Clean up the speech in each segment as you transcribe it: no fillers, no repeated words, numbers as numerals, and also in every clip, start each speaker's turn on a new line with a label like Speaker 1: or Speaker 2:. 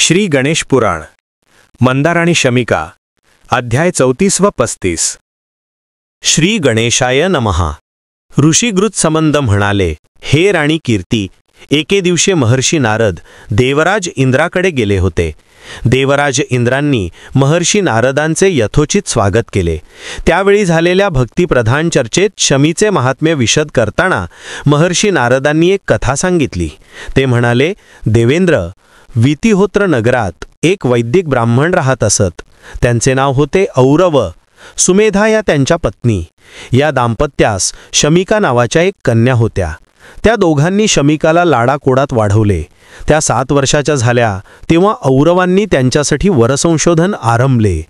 Speaker 1: श्री गणेश पुराण मंदार आणि शमिका अध्याय 34 व 35। श्री गणेशाय नमः। ऋषी गृत्समंद म्हणाले, हे राणी कीर्ती, एके दिवशी महर्षी नारद देवराज इंद्राकडे गेले होते। देवराज इंद्रांनी महर्षी नारदांचे यथोचित स्वागत केले। त्यावेळी झालेल्या भक्तिप्रधान चर्चेत शमीचे महात्म्य विशद करताना महर्षी नारदांनी एक कथा सांगितली। ते म्हणाले, देवेंद्र, वितिहोत्र नगरात एक वैदिक ब्राह्मण राहत असत। त्यांचे नाव होते औरव। सुमेधा या त्यांच्या पत्नी। या दाम्पत्यास शमिका नावाच्या एक कन्या होत्या। त्या दोघांनी शमिकाला लाडाकोडात वाढवले। त्या 7 वर्षाच्या झाल्या तेव्हा औरवांनी त्यांच्यासाठी वरसंशोधन आरंभले।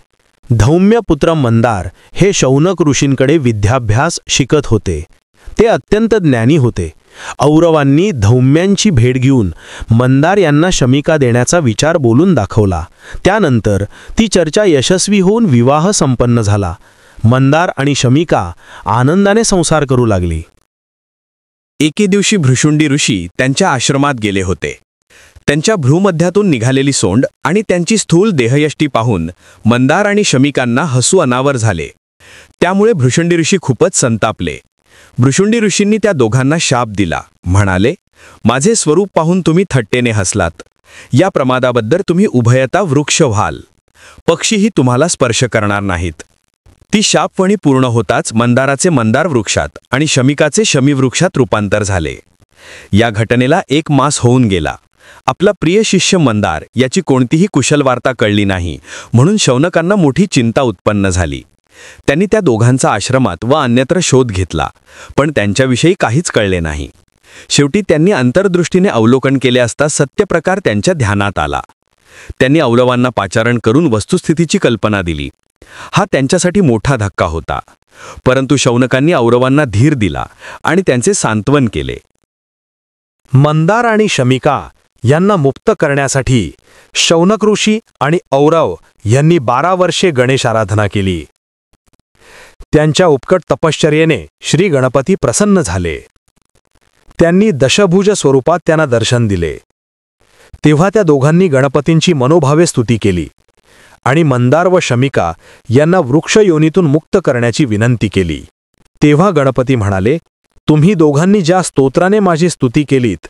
Speaker 1: धौम्य पुत्र मंदार हे शौनक ऋषींकडे विद्याभ्यास शिकत होते। ते अत्यंत ज्ञानी होते। औरवांनी धौम्यांची भेट घेऊन मंदार यांना शमिका देण्याचा विचार बोलून दाखवला। त्यानंतर ती चर्चा यशस्वी होऊन विवाह संपन्न झाला। मंदार आणि शमिका आनंदाने संसार करू लागली।
Speaker 2: एके दिवशी भृशुंडी ऋषी त्यांच्या आश्रमात गेले होते। त्यांच्या भ्रूमध्यातून निघालेली सोंड आणि त्यांची स्थूल देहयष्टी पाहून मंदार आणि शमिकांना हसू अनावर झाले। त्यामुळे भृशुंडी ऋषी खूपच संतापले। भृशुंडी ऋषींनी त्या दोघांना शाप दिला। म्हणाले, माझे स्वरूप पाहून तुम्ही थट्टेने हसलात। या प्रमादाबद्दल तुम्ही उभयता वृक्ष व्हाल। पक्षीही तुम्हाला स्पर्श करणार नाहीत। ती शापवणी पूर्ण होताच मंदाराचे मंदार वृक्षात आणि शमिकाचे शमी वृक्षात रूपांतर झाले। या घटनेला 1 मास होऊन गेला। आपला प्रिय शिष्य मंदार याची कोणतीही कुशल वार्ता कळली नाही, म्हणून शौनकांना मोठी चिंता उत्पन्न झाली। त्यांनी त्या दोघांचा आश्रमात व अन्यत्र शोध घेतला, पण त्यांच्याविषयी काहीच कळले नाही। शेवटी त्यांनी अंतर्दृष्टीने अवलोकन केले असता सत्यप्रकार त्यांच्या ध्यानात आला। त्यांनी औरवांना पाचारण करून वस्तुस्थितीची कल्पना दिली। हा त्यांच्यासाठी मोठा धक्का होता, परंतु शौनकांनी औरवांना धीर दिला आणि त्यांचे सांत्वन केले।
Speaker 1: मंदार आणि शमिका यांना मुक्त करण्यासाठी शौनक ऋषी आणि औरव यांनी 12 वर्षे गणेश आराधना केली। त्यांच्या उपकट तपश्चर्येने श्री गणपती प्रसन्न झाले। त्यांनी दशभुज स्वरूपात त्यांना दर्शन दिले। तेव्हा त्या दोघांनी गणपतींची मनोभावे स्तुती केली आणि मंदार व शमिका यांना वृक्ष योनीतून मुक्त करण्याची विनंती केली। तेव्हा गणपती म्हणाले, तुम्ही दोघांनी ज्या स्तोत्राने माझी स्तुती केलीत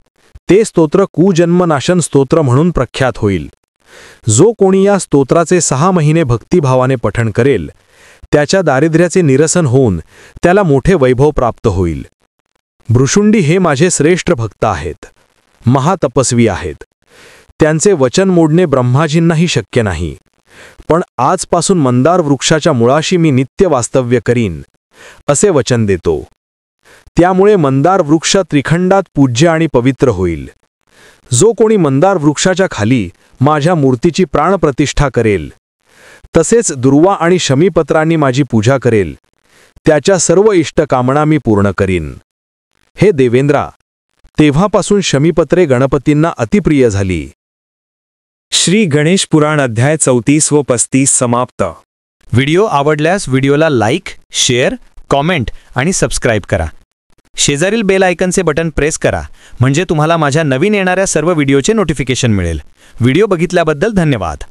Speaker 1: ते स्तोत्र कुजन्मनाशन स्तोत्र म्हणून प्रख्यात होईल। जो कोणी या स्तोत्राचे 6 महिने भक्तिभावाने पठण करेल त्याच्या दारिद्र्याचे निरसन होऊन त्याला मोठे वैभव प्राप्त होईल। भृशुंडी हे माझे श्रेष्ठ भक्त आहेत, महातपस्वी आहेत। त्यांचे वचन मोडणे ब्रह्माजींनाही शक्य नाही, पण आजपासून मंदार वृक्षाच्या मुळाशी मी नित्य वास्तव्य करीन असे वचन देतो। त्यामुळे मंदार वृक्ष त्रिखंडात पूज्य आणि पवित्र होईल। जो कोणी मंदार वृक्षाच्या खाली माझ्या मूर्तीची प्राणप्रतिष्ठा करेल, तसेच दुर्वा आणि शमीपत्रांनी माझी पूजा करेल, त्याच्या सर्व इष्टकामना मी पूर्ण करीन। हे देवेंद्रा, तेव्हापासून शमीपत्रे गणपतींना अतिप्रिय झाली।
Speaker 2: श्री गणेश पुराण अध्याय 34 व 35 समाप्त।
Speaker 1: व्हिडिओ आवडल्यास व्हिडिओला लाईक, शेअर, कॉमेंट आणि सबस्क्राईब करा। शेजारील बेल आयकनचे बटन प्रेस करा, म्हणजे तुम्हाला माझ्या नवीन येणाऱ्या सर्व व्हिडिओचे नोटिफिकेशन मिळेल। व्हिडिओ बघितल्याबद्दल धन्यवाद।